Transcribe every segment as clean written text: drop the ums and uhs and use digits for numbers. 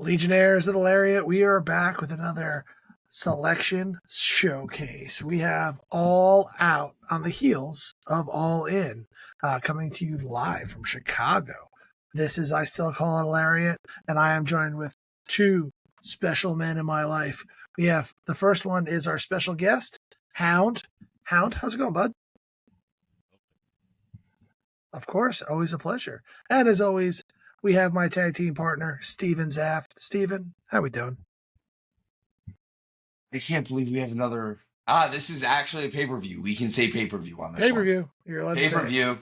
Legionnaires of the Lariat, we are back with another selection showcase. We have All Out on the heels of All In, coming to you live from Chicago. This is I Still Call It a Lariat, and I am joined with two special men in my life. We have the first one is our special guest, Hound. Hound, how's it going, bud? Of course, always a pleasure. And as always, we have my tag team partner, stevezapf. Steven, how we doing? I can't believe we have another. This is actually a pay-per-view. We can say pay-per-view on this Pay-per-view. one. You're allowed to say Pay-per-view.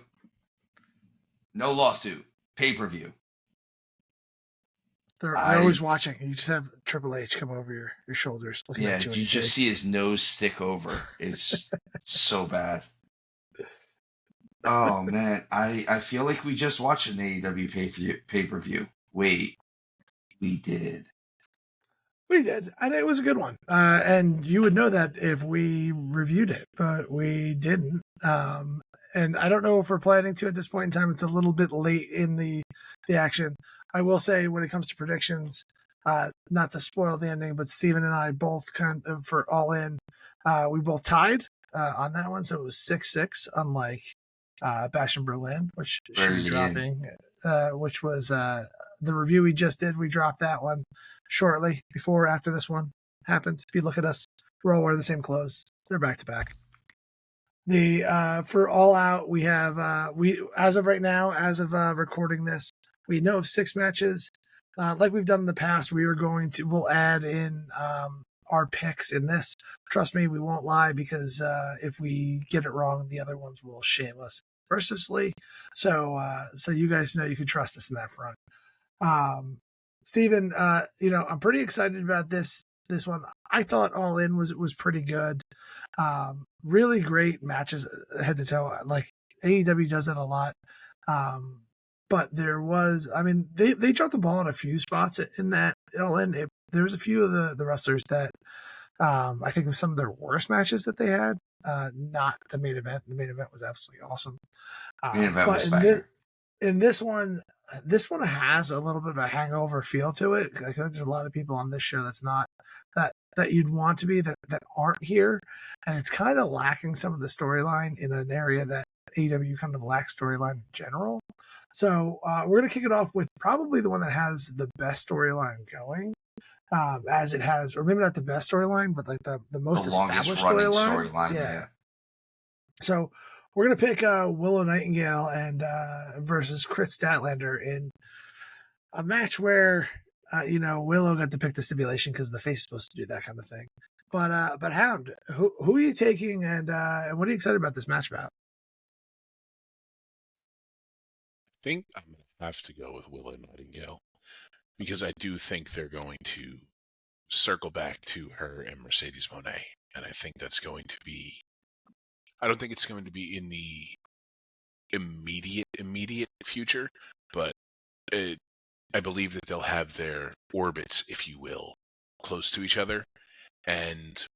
No lawsuit. Pay-per-view. They're always watching. You just have Triple H come over your shoulders looking at you. You just see his nose stick over. It's so bad. Oh, man. I feel like we just watched an AEW pay-per-view. Wait. We did. We did, and it was a good one. And you would know that if we reviewed it, but we didn't. And I don't know if we're planning to at this point in time. It's a little bit late in the action. I will say when it comes to predictions, not to spoil the ending, but Steven and I both kind of, for All In, we both tied on that one. So it was 6-6, unlike Bash in Berlin, which should be dropping, which was the review we just did. We dropped that one shortly before or after this one happens. If you look at us, we're all wearing the same clothes. They're back to back. The for All Out, we have we as of right now, as of recording this, we know of 6 matches. Like we've done in the past, we'll add in our picks in this. Trust me, we won't lie, because if we get it wrong, the other ones will shame us mercilessly. So you guys know you can trust us in that front. Steven, I'm pretty excited about this one. I thought All In was pretty good. Really great matches head to toe. Like AEW does that a lot. But there was, they dropped the ball in a few spots in that All In. There was a few of the wrestlers that I think of some of their worst matches that they had. Not the main event. The main event was absolutely awesome. Main event was fire. In this one has a little bit of a hangover feel to it. I feel like there's a lot of people on this show that's not that you'd want to be that aren't here, and it's kind of lacking some of the storyline in an area that AEW kind of lacks storyline in general. So we're gonna kick it off with probably the one that has the best storyline going, as it has, or maybe not the best storyline, but like the most established storyline. Yeah. So we're going to pick Willow Nightingale and versus Chris Statlander in a match where, Willow got to pick the stipulation because the face is supposed to do that kind of thing. But Hound, who are you taking, and what are you excited about this match about? I think I'm going to have to go with Willow Nightingale, because I do think they're going to circle back to her and Mercedes Moné, and I think that's going to be. I don't think it's going to be in the immediate future, but I believe that they'll have their orbits, if you will, close to each other, and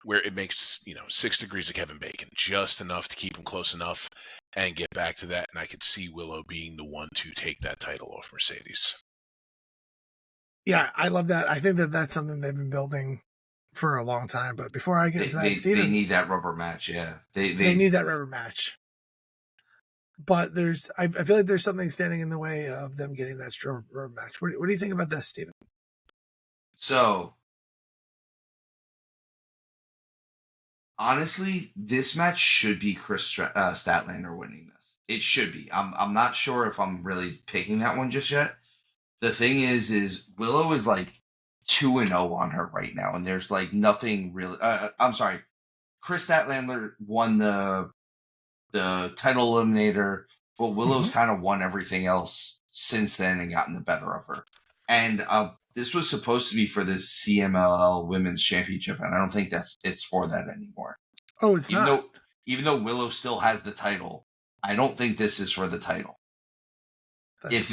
where it makes 6 degrees of Kevin Bacon, just enough to keep them close enough and get back to that. And I could see Willow being the one to take that title off Mercedes. Yeah, I love that. I think that that's something they've been building for a long time. But before I get into that, Steven, they need that rubber match. Yeah, they need that rubber match. But I feel like there's something standing in the way of them getting that rubber match. What do you think about this, Steven? So, honestly, this match should be Chris Statlander winning this. It should be. I'm not sure if I'm really picking that one just yet. The thing is Willow is like 2-0 on her right now, and there's like nothing really. I'm sorry, Chris Statlander won the title eliminator, but Willow's kind of won everything else since then and gotten the better of her. And this was supposed to be for the CMLL Women's Championship, and I don't think it's for that anymore. Oh, it's not. Even though Willow still has the title, I don't think this is for the title. That's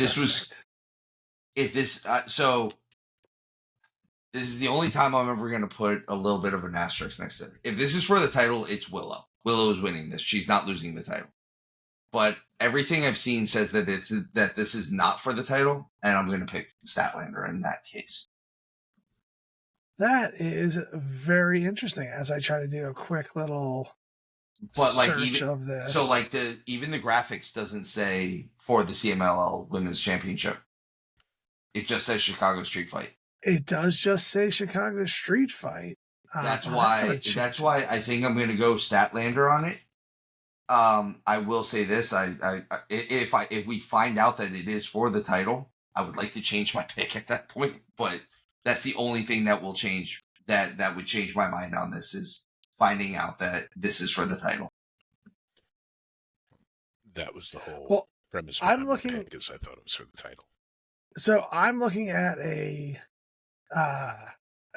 so this is the only time I'm ever going to put a little bit of an asterisk next to it. If this is for the title, it's Willow. Willow is winning this. She's not losing the title. But everything I've seen says that this is not for the title, and I'm going to pick Statlander in that case. That is very interesting. As I try to do a quick little search of this, so like even the graphics doesn't say for the CMLL Women's Championship. It just says Chicago Street Fight. It does just say Chicago Street Fight. That's why I think I'm going to go Statlander on it. I will say this: if we find out that it is for the title, I would like to change my pick at that point. But that's the only thing that will change. That would change my mind on this is finding out that this is for the title. That was the whole premise. I'm looking because I thought it was for the title. So I'm looking at an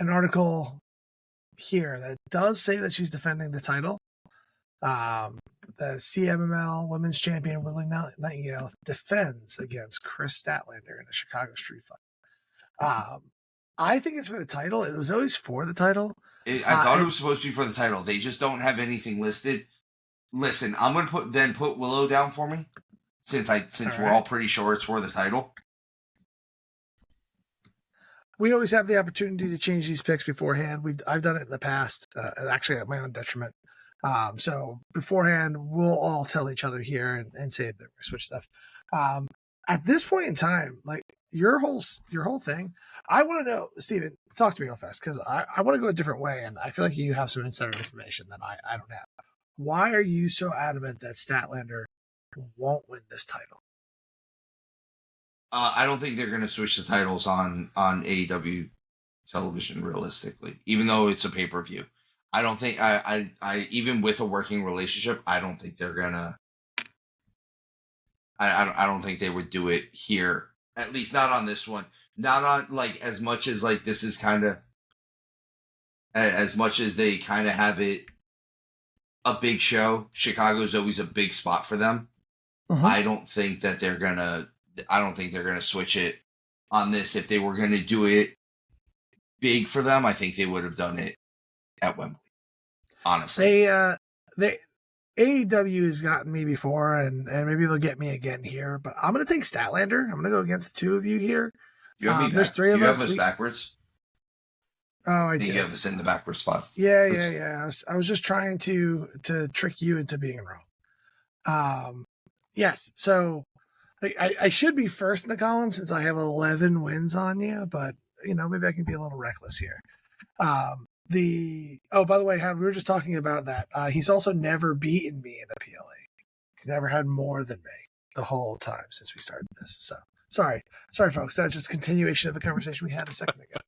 article here that does say that she's defending the title. The CMML Women's Champion Willie Nightingale defends against Chris Statlander in a Chicago Street Fight. I think it's for the title. It was always for the title. I thought it was supposed to be for the title. They just don't have anything listed. Listen, I'm going to put Willow down for me since we're all pretty sure it's for the title. We always have the opportunity to change these picks beforehand. I've done it in the past, actually at my own detriment. So beforehand, we'll all tell each other here and say that we switch stuff. At this point in time, like your whole thing, I want to know, Steven, talk to me real fast because I want to go a different way, and I feel like you have some insider information that I don't have. Why are you so adamant that Statlander won't win this title? I don't think they're going to switch the titles on AEW television realistically, even though it's a pay-per-view. I don't think I even with a working relationship, I don't think they're gonna. I don't think they would do it here. At least not on this one. Not on like as much as like this is kind of as much as they kind of have it a big show. Chicago's always a big spot for them. Uh-huh. I don't think they're gonna switch it on this. If they were gonna do it big for them, I think they would have done it at Wembley. Honestly, they AEW has gotten me before, and maybe they'll get me again here. But I'm going to take Statlander. I'm going to go against the two of you here. You have me there's three of us. You have us backwards. Oh, I do. You have us in the backward spots. Yeah. I was just trying to trick you into being wrong. Yes. So I should be first in the column since I have 11 wins on you, but maybe I can be a little reckless here. By the way, Hound, we were just talking about that. He's also never beaten me in a PLA. He's never had more than me the whole time since we started this. So sorry, folks. That's just a continuation of a conversation we had a second ago.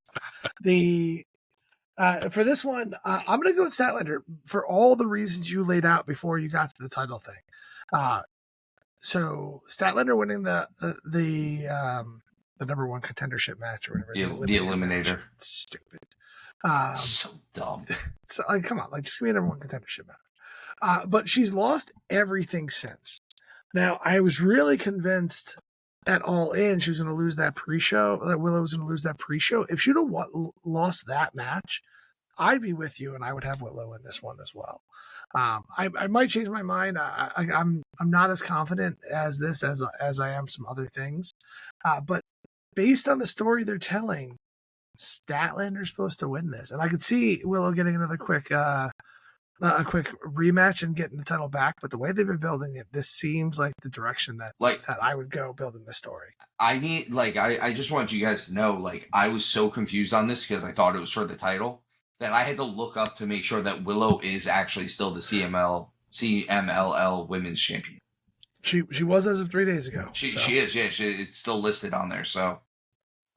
For this one, I'm going to go with Statlander for all the reasons you laid out before you got to the title thing. So Statlander winning the number one contendership match or whatever. The Eliminator. Match. Stupid. So dumb. So come on, just give me a number one contendership match. But she's lost everything since. Now, I was really convinced at All In she was going to lose that pre-show. That Willow was going to lose that pre-show. If she'd have lost that match, I'd be with you, and I would have Willow in this one as well. I might change my mind. I'm not as confident as this as I am some other things. But based on the story they're telling, Statlander's supposed to win this, and I could see Willow getting another quick rematch and getting the title back. But the way they've been building it, this seems like the direction that I would go building the story. I just want you guys to know, I was so confused on this because I thought it was for the title that I had to look up to make sure that Willow is actually still the CMLL Women's Champion. She was as of 3 days ago. She is. Yeah, it's still listed on there. So.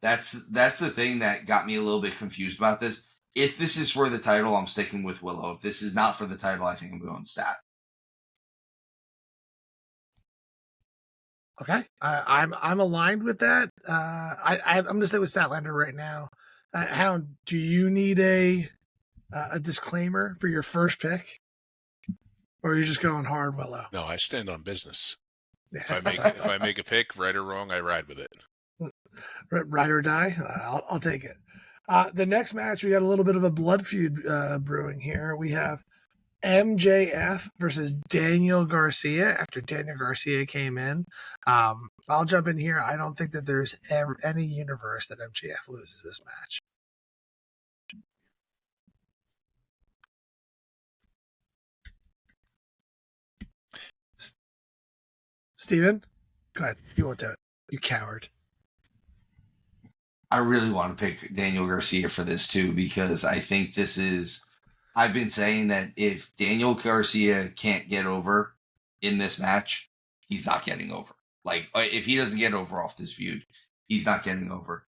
That's the thing that got me a little bit confused about this. If this is for the title, I'm sticking with Willow. If this is not for the title, I think I'm going Stat. Okay, I'm aligned with that. I'm going to stay with Statlander right now. Hound, do you need a disclaimer for your first pick, or are you just going hard, Willow? No, I stand on business. Yes, if I make a pick, right or wrong, I ride with it. Ride or die, I'll take it. The next match, we got a little bit of a blood feud brewing here. We have MJF versus Daniel Garcia after Daniel Garcia came in. I'll jump in here. I don't think that there's ever any universe that MJF loses this match. Steven? Go ahead. You want to. You coward. I really want to pick Daniel Garcia for this too, because I think this is. I've been saying that if Daniel Garcia can't get over in this match, he's not getting over. Like, if he doesn't get over off this feud, he's not getting over.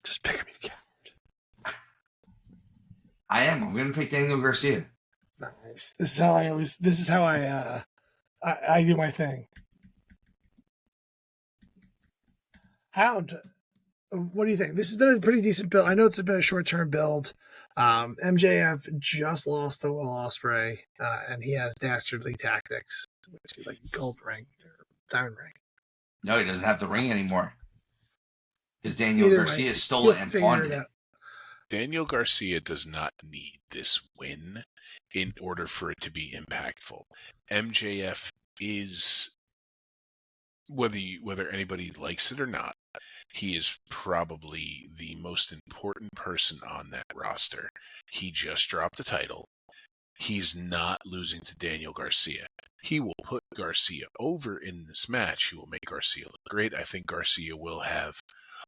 Just pick him, you coward. I am. I'm going to pick Daniel Garcia. Nice. This is how I do my thing. Hound, what do you think? This has been a pretty decent build. I know it's been a short-term build. MJF just lost to Will Ospreay, and he has dastardly tactics, which is like gold ring or diamond ring. No, he doesn't have the ring anymore. Because Daniel Garcia stole it and pawned it. Daniel Garcia does not need this win in order for it to be impactful. MJF is, whether anybody likes it or not, he is probably the most important person on that roster. He just dropped the title. He's not losing to Daniel Garcia. He will put Garcia over in this match. He will make Garcia look great. I think Garcia will have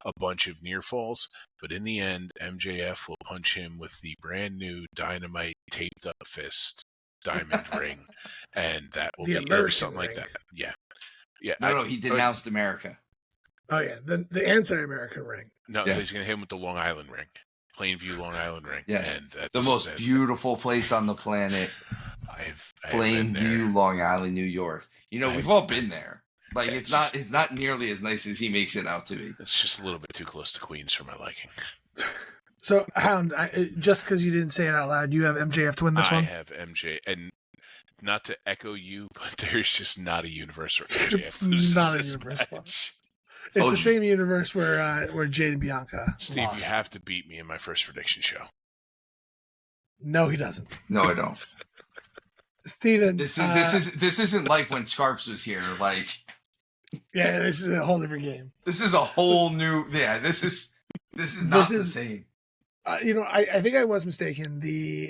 a bunch of near falls, but in the end, MJF will punch him with the brand new dynamite taped up fist diamond ring, and that will be something like that. Yeah. No, he denounced America. Oh yeah, the anti-American ring. No, he's going to hit him with the Long Island ring, Plainview Long Island ring. Yes, and that's the most beautiful place on the planet. Plainview, Long Island, New York. We've all been there. Like, it's not nearly as nice as he makes it out to be. It's just a little bit too close to Queens for my liking. So, Hound, just because you didn't say it out loud, you have MJF to win this one? I have MJ, and not to echo you, but there's just not a universe where MJF loses not a this universe. match. It's the same universe where Jade and Bianca Steve, lost. You have to beat me in my first prediction show. No, he doesn't. No, I don't. Steven, this isn't like when Scarps was here. Like, yeah, this is a whole different game. This is a whole new. Yeah, this is not the same. I think I was mistaken.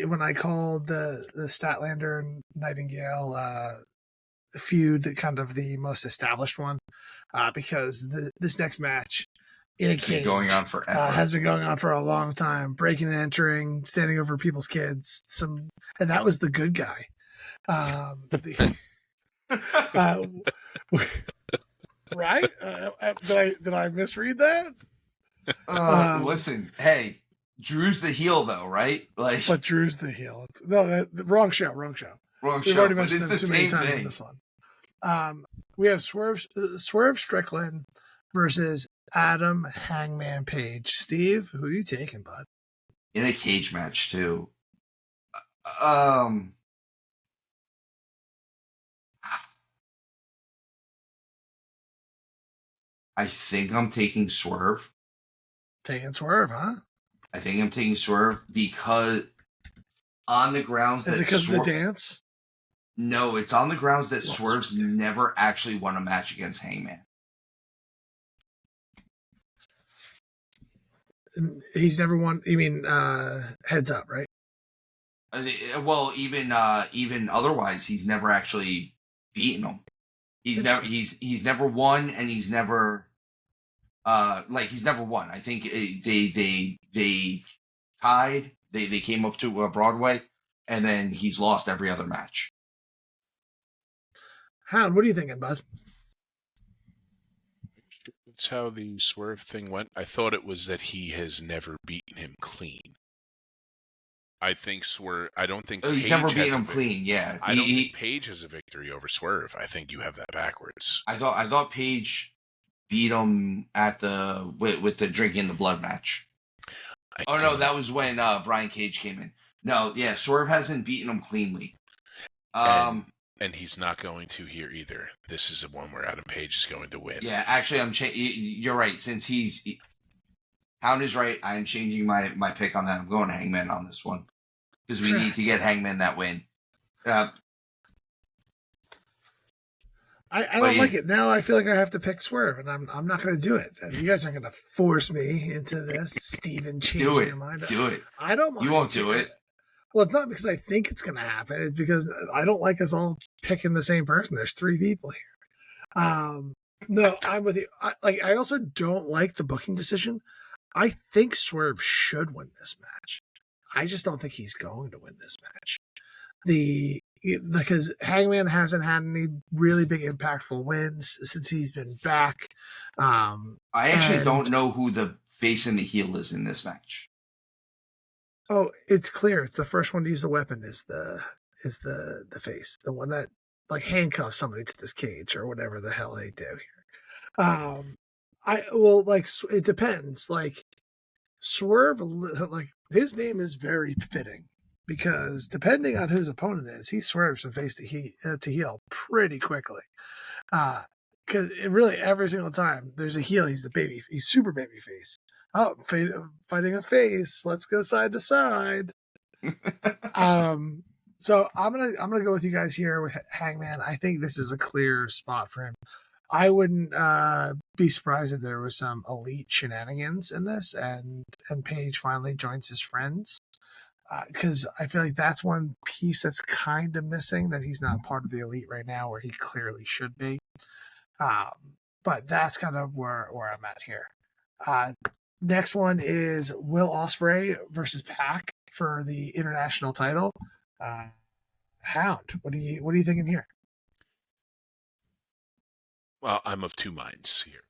When I called the Statlander and Nightingale feud kind of the most established one, because this next match in a cage going on forever. Has been going on for a long time, breaking and entering, standing over people's kids. And that was the good guy. Right? Did I misread that? Listen, hey, Drew's the heel though, right? Like, but Drew's the heel. The wrong show. We've already mentioned them too many times in this one. We have Swerve Strickland versus Adam Hangman Page. Steve, who are you taking, bud? In a cage match too. I think I'm taking Swerve. Taking Swerve, huh? I think I'm taking Swerve because on the grounds that... Is it because of the dance? No, it's on the grounds that Swerve's never actually won a match against Hangman. He's never won... You mean heads up, right? Well, even otherwise, he's never actually beaten him. He's never won, and he's never he's never won. I think they tied. They came up to Broadway, and then he's lost every other match. Hound, what are you thinking, bud? That's how the Swerve thing went. I thought it was that he has never beaten him clean. I think Swerve. I don't think he's never beaten him clean. Yeah, I don't think Page has a victory over Swerve. I think you have that backwards. I thought Page beat him at the with the drinking the blood match. No, that was when Brian Cage came in. No, yeah, Swerve hasn't beaten him cleanly. And he's not going to here either. This is the one where Adam Page is going to win. Yeah, actually, you're right. Since Hound is right. I'm changing my pick on that. I'm going Hangman on this one because we need to get Hangman that win. I don't like it. Now I feel like I have to pick Swerve, and I'm not going to do it. You guys aren't going to force me into this. Steven, changing your mind. Do it. I don't mind. You won't do it. Well, it's not because I think it's going to happen. It's because I don't like us all picking the same person. There's 3 people here. No, I'm with you. I also don't like the booking decision. I think Swerve should win this match. I just don't think he's going to win this match. Because Hangman hasn't had any really big impactful wins since he's been back. I actually don't know who the face and the heel is in this match. Oh, it's clear. It's the first one to use the weapon is the face, the one that like handcuffs somebody to this cage or whatever the hell they do here. It depends. Like Swerve, like his name is very fitting because depending on who his opponent is, he swerves from face to heel pretty quickly. Because really every single time there's a heel, he's super baby face. Oh, fighting a face. Let's go side to side. So I'm gonna go with you guys here with Hangman. I think this is a clear spot for him. I wouldn't be surprised if there was some elite shenanigans in this, and Paige finally joins his friends, because I feel like that's one piece that's kind of missing, that he's not part of the elite right now, where he clearly should be. But that's kind of where I'm at here. Next one is Will Ospreay versus Pac for the international title. Hound, what are you thinking here? Well, I'm of 2 minds here.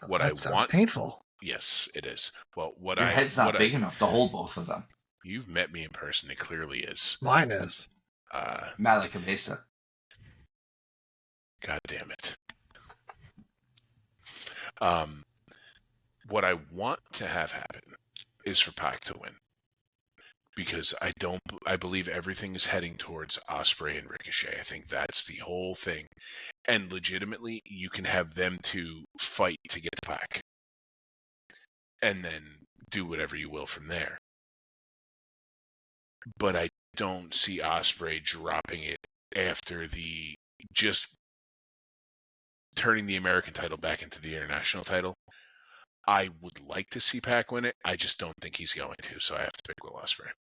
What that sounds painful. Yes, it is. Well, your head's not big enough to hold both of them. You've met me in person. It clearly is. Mine is. Malika Mesa. God damn it. What I want to have happen is for Pac to win. Because I believe everything is heading towards Ospreay and Ricochet. I think that's the whole thing. And legitimately, you can have them 2 fight to get to Pac. And then do whatever you will from there. But I don't see Ospreay dropping it after just turning the American title back into the international title. I would like to see Pac win it. I just don't think he's going to, so I have to pick Will Ospreay.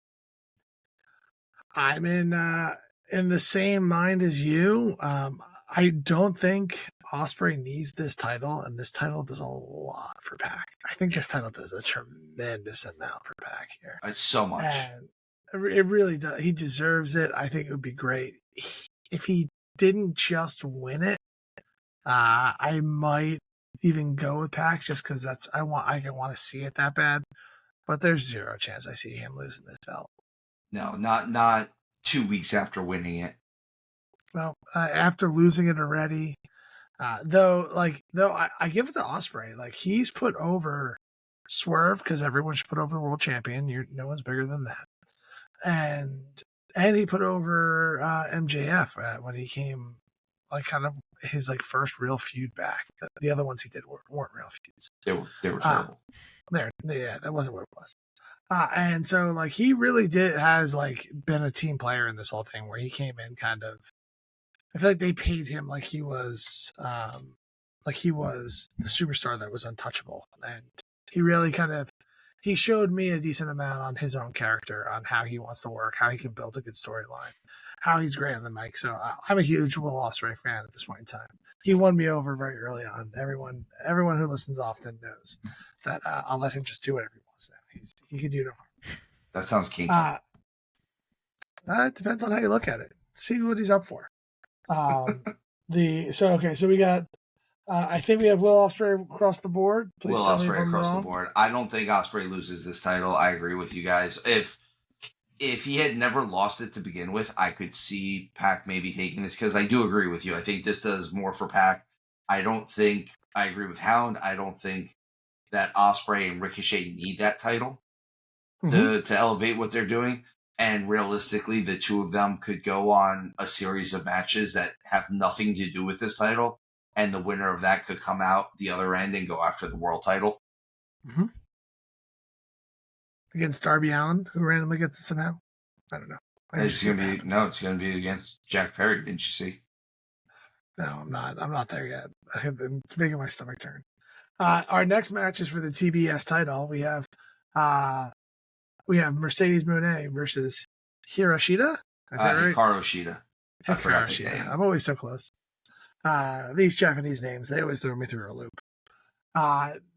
I'm in the same mind as you. I don't think Ospreay needs this title, and this title does a lot for Pac. I think this title does a tremendous amount for Pac here. It's so much. And it really does. He deserves it. I think it would be great if he didn't just win it. I might even go with Pac just because I want to see it that bad. But there's 0 chance I see him losing this belt. No, not 2 weeks after winning it. Well, after losing it already, though I give it to Ospreay. Like, he's put over Swerve because everyone should put over the world champion. No one's bigger than that. And he put over MJF when he came, like, kind of his like first real feud back. The other ones he did weren't real feuds. They were terrible. That wasn't what it was. And so like he really has like been a team player in this whole thing, where he came in kind of. I feel like they paid him like he was the superstar that was untouchable, and he really he showed me a decent amount on his own character, on how he wants to work, how he can build a good storyline, how he's great on the mic. So I'm a huge Will Ospreay fan at this point in time. He won me over very early on. Everyone who listens often knows that I'll let him just do whatever he wants now. He can do no harm. That sounds kinky. It depends on how you look at it. See what he's up for. So we got. I think we have Will Ospreay across the board. Please Will tell me if Ospreay I'm across wrong. the board. I don't think Ospreay loses this title. I agree with you guys. If he had never lost it to begin with, I could see Pac maybe taking this, because I do agree with you. I think this does more for Pac. I agree with Hound. I don't think that Ospreay and Ricochet need that title to elevate what they're doing. And realistically, the 2 of them could go on a series of matches that have nothing to do with this title, and the winner of that could come out the other end and go after the world title. against Darby Allin, who randomly gets it somehow. I don't know. It's gonna be against Jack Perry. Didn't you see? No, I'm not. I'm not there yet. It's making my stomach turn. Our next match is for the TBS title. We have Mercedes Moné versus Hiroshita. Is that right? Hikaru Shida. I forgot the name. I'm always so close. These Japanese names, they always throw me through a loop.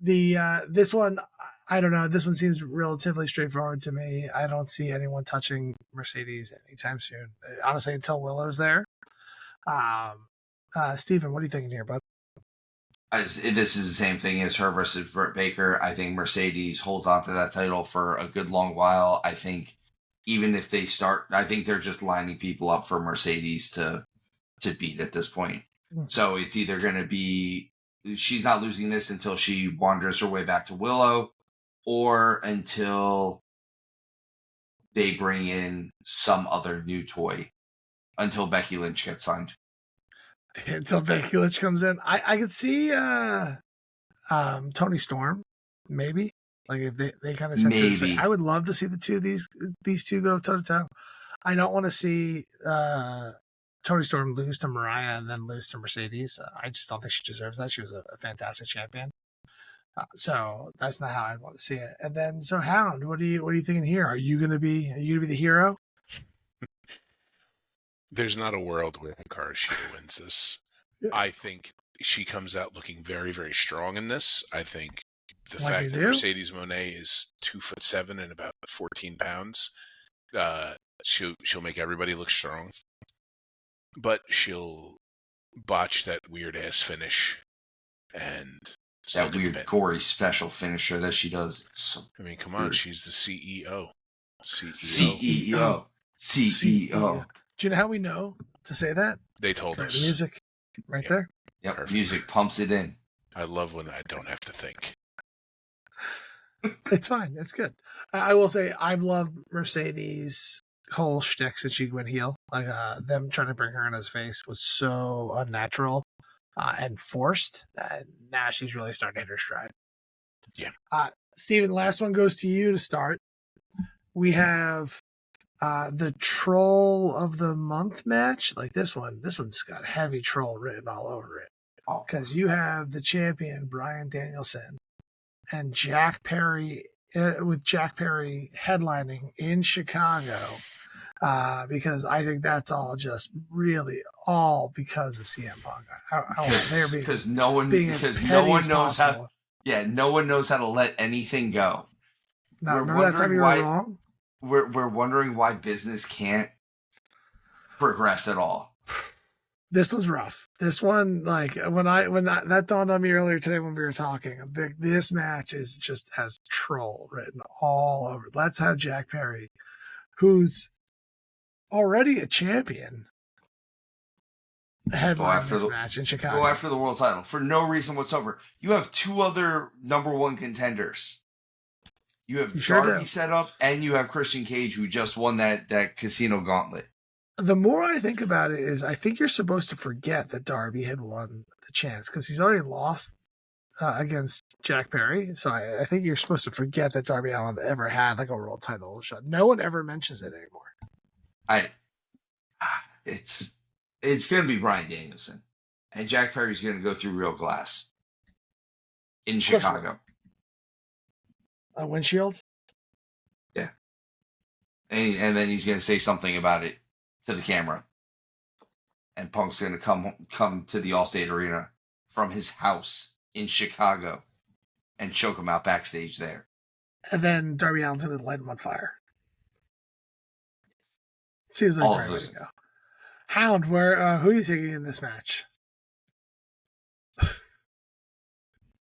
This one, I don't know. This one seems relatively straightforward to me. I don't see anyone touching Mercedes anytime soon. Honestly, until Willow's there. Steven, what are you thinking here, bud? This is the same thing as her versus Britt Baker. I think Mercedes holds on to that title for a good long while. I think even if they start, I think they're just lining people up for Mercedes to beat at this point. So it's either going to be she's not losing this until she wanders her way back to Willow, or until they bring in some other new toy, until Becky Lynch gets signed. Until Becky Lynch comes in, I could see Tony Storm, maybe. Like if they kind of set maybe. I would love to see the two of these two go toe to toe. I don't want to see Tony Storm lose to Mariah and then lose to Mercedes. I just don't think she deserves that. She was a fantastic champion. So that's not how I'd want to see it. And then, so Hound, what are you thinking here? Are you gonna be the hero? There's not a world where Hikaru Shida wins this. Yeah. I think she comes out looking very, very strong in this. I think the fact that Mercedes Moné is 2'7" and about 14 pounds, she'll make everybody look strong. But she'll botch that weird ass finish and that weird gory special finisher that she does. So I mean, come on, she's the CEO. CEO. Do you know how we know to say that? They told us. The music right there. Yep, perfect. Music pumps it in. I love when I don't have to think. It's fine. It's good. I will say I've loved Mercedes' whole shtick since she went heel. Like them trying to bring her in his face was so unnatural and forced. Now she's really starting to hit her stride. Yeah. Steven, last one goes to you to start. We have the Troll of the Month match. Like this one's got heavy troll written all over it. Because you have the champion, Bryan Danielson, and Jack Perry, with Jack Perry headlining in Chicago. Because I think that's all just really all because of CM Punk. Because no one knows how. Yeah, no one knows how to let anything go. No, remember that time you were wrong? We're wondering why business can't progress at all. This was rough. This one, like when that dawned on me earlier today when we were talking, this match is just has troll written all over. Let's have Jack Perry, who's already a champion, headline this match in Chicago. Go after the world title for no reason whatsoever. You have two other number one contenders. You have Darby set up, and you have Christian Cage, who just won that casino gauntlet. The more I think about it is I think you're supposed to forget that Darby had won the chance because he's already lost against Jack Perry. So I think you're supposed to forget that Darby Allin ever had like a world title shot. No one ever mentions it anymore. It's going to be Bryan Danielson, and Jack Perry's going to go through real glass in Chicago. A windshield? Yeah. And then he's going to say something about it to the camera. And Punk's going to come to the Allstate Arena from his house in Chicago and choke him out backstage there. And then Darby Allin's going to light him on fire. Seems like the right way to go. Hound, who are you taking in this match?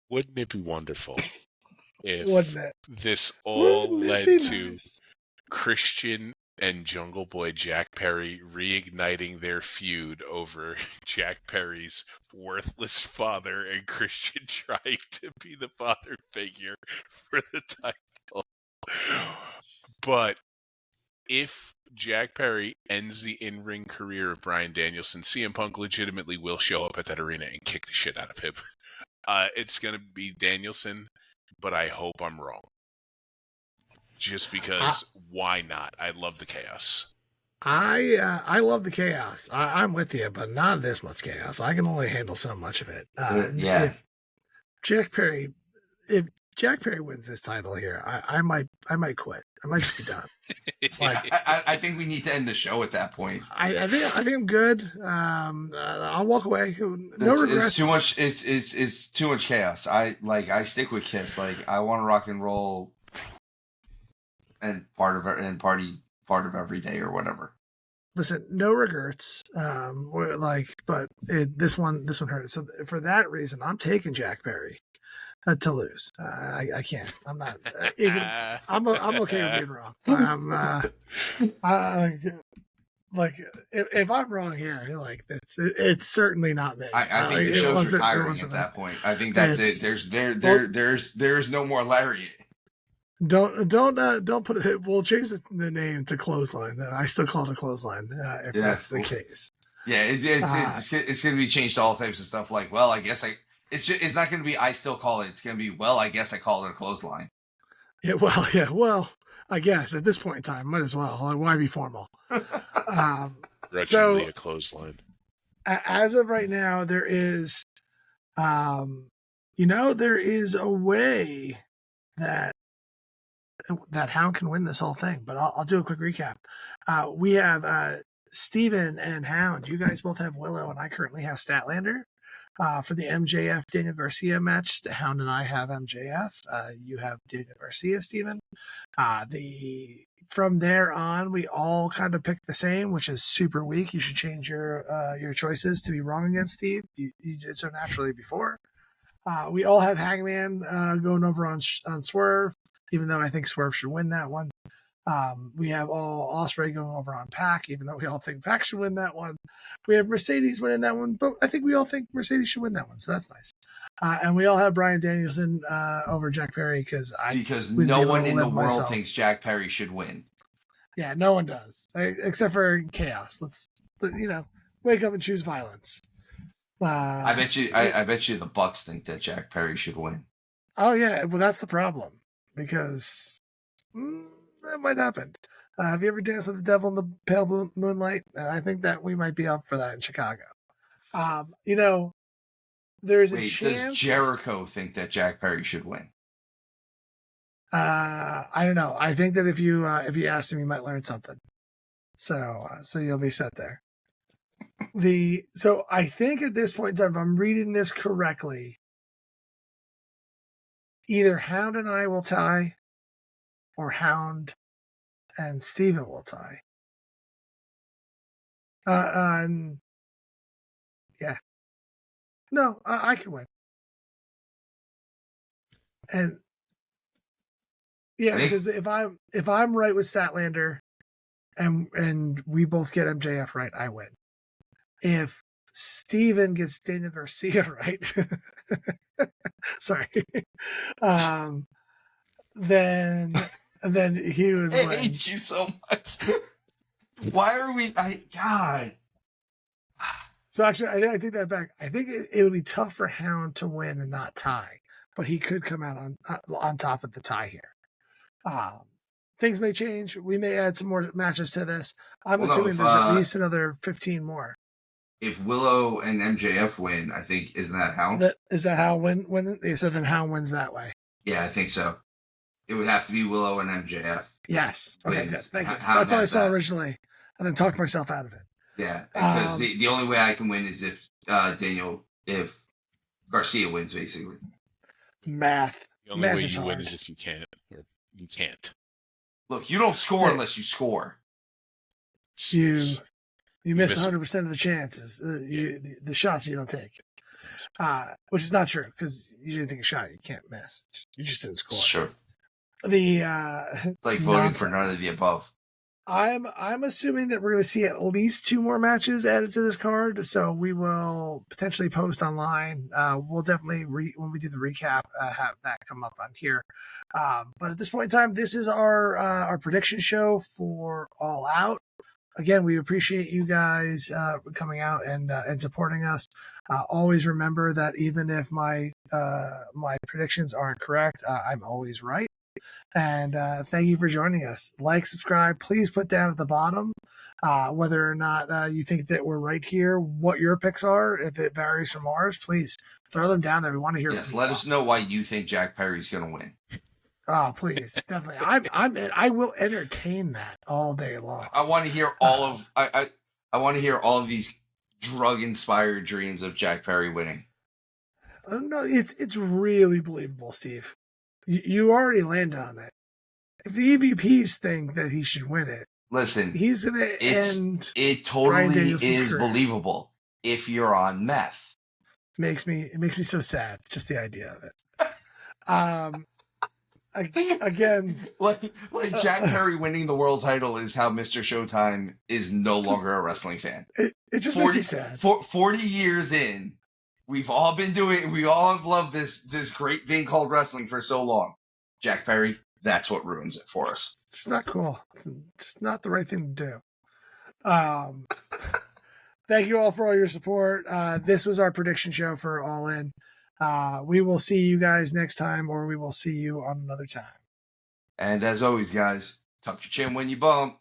Wouldn't it be wonderful if this all led to Christian and Jungle Boy Jack Perry reigniting their feud over Jack Perry's worthless father and Christian trying to be the father figure for the title? But if Jack Perry ends the in-ring career of Bryan Danielson, CM Punk legitimately will show up at that arena and kick the shit out of him. It's going to be Danielson, but I hope I'm wrong. just because why not? I love the chaos. I love the chaos. I'm with you, but not this much chaos. I can only handle so much of it. Yeah. If Jack Perry wins this title here, I might quit. I might just be done. Like, I think we need to end the show at that point. I think I'm good. I'll walk away. No regrets. It's too much. It's too much chaos. I stick with Kiss. Like, I want to rock and roll, and part of every day or whatever. Listen, no regrets. But this one hurt. So for that reason, I'm taking Jack Perry to lose. I can't. I'm not. Even I'm okay with being wrong. If I'm wrong here, like it's certainly not me. I think the show's retiring at that point. I think that's it. There's no more Lariat. Don't put it. We'll change the name to Clothesline. I still call it a Clothesline if that's the case. Yeah, it's going to be changed to all types of stuff. Like, well, I guess it's not going to be I still call it. It's going to be, well, I guess I call it a clothesline. Yeah, well, I guess at this point in time, might as well. Like, why be formal? Grudgingly a clothesline. As of right now, there is, there is a way that Hound can win this whole thing, but I'll do a quick recap. We have Steven and Hound. You guys both have Willow, and I currently have Statlander. For the MJF Daniel Garcia match, Hound and I have MJF. You have Daniel Garcia, Steven. From there on, we all kind of picked the same, which is super weak. You should change your choices to be wrong against Steve. You did so naturally before. We all have Hangman going over on Swerve, even though I think Swerve should win that one. We have all Ospreay going over on Pac, even though we all think Pac should win that one. We have Mercedes winning that one, but I think we all think Mercedes should win that one, so that's nice. And we all have Bryan Danielson over Jack Perry because no one in the world thinks Jack Perry should win. Yeah, no one does, except for chaos. Let's wake up and choose violence. I bet you the Bucks think that Jack Perry should win. Oh yeah, well that's the problem because that might happen. Have you ever danced with the devil in the pale moonlight? I think that we might be up for that in Chicago. There's a chance. Does Jericho think that Jack Perry should win? I don't know. I think that if you asked him, you might learn something. So you'll be set there. So I think at this point in time, if I'm reading this correctly, either Hound and I will tie, or Hound and Steven will tie. Yeah. No, I can win. And yeah, because if I'm right with Statlander and we both get MJF right, I win. If Steven gets Daniel Garcia right, sorry, then he would win. I hate you so much. Why are we? God. So actually, I take that back. I think it would be tough for Hound to win and not tie, but he could come out on top of the tie here. Things may change. We may add some more matches to this. I'm assuming there's at least another 15 more. If Willow and MJF win, I think, isn't that Hound? Is that how win? So then Hound wins that way. Yeah, I think so. It would have to be Willow and MJF. Yes. Okay, good. Thank you. That's what I saw originally, and then talked myself out of it. Yeah, because the only way I can win is if Garcia wins, basically. Math. The only way you win is if you can't, or you can't. Look, you don't score unless you score. You miss 100% of the chances. The shots you don't take, which is not true because you didn't take a shot. You can't miss. You just didn't score. Sure. It's like voting for none of the above. I'm assuming that we're going to see at least 2 more matches added to this card, so we will potentially post online. We'll definitely, when we do the recap, have that come up on here. But at this point in time, this is our prediction show for All Out. Again, we appreciate you guys coming out and supporting us. Always remember that even if my predictions aren't correct, I'm always right. And thank you for joining us. Like, subscribe. Please put down at the bottom whether or not you think that we're right here, what your picks are. If it varies from ours, please throw them down there. We want to hear Yes, from let you. us know why you think Jack Perry's going to win. Oh, please, definitely. I will entertain that all day long. I want to hear all of I want to hear all of these drug-inspired dreams of Jack Perry winning. No, it's really believable, Steve. You already landed on it. If the EVPs think that he should win it, listen, he's gonna end. It totally is career. believable if you're on meth. It makes me so sad, just the idea of it. Again, like Jack Perry winning the world title is how Mr. Showtime is no longer a wrestling fan. It just makes me sad. 40 years in, we all have loved this great thing called wrestling for so long. Jack Perry, that's what ruins it for us. It's not cool. It's not the right thing to do. Thank you all for all your support. This was our prediction show for All In. We will see you guys next time, or we will see you on another time. And as always, guys, tuck your chin when you bump.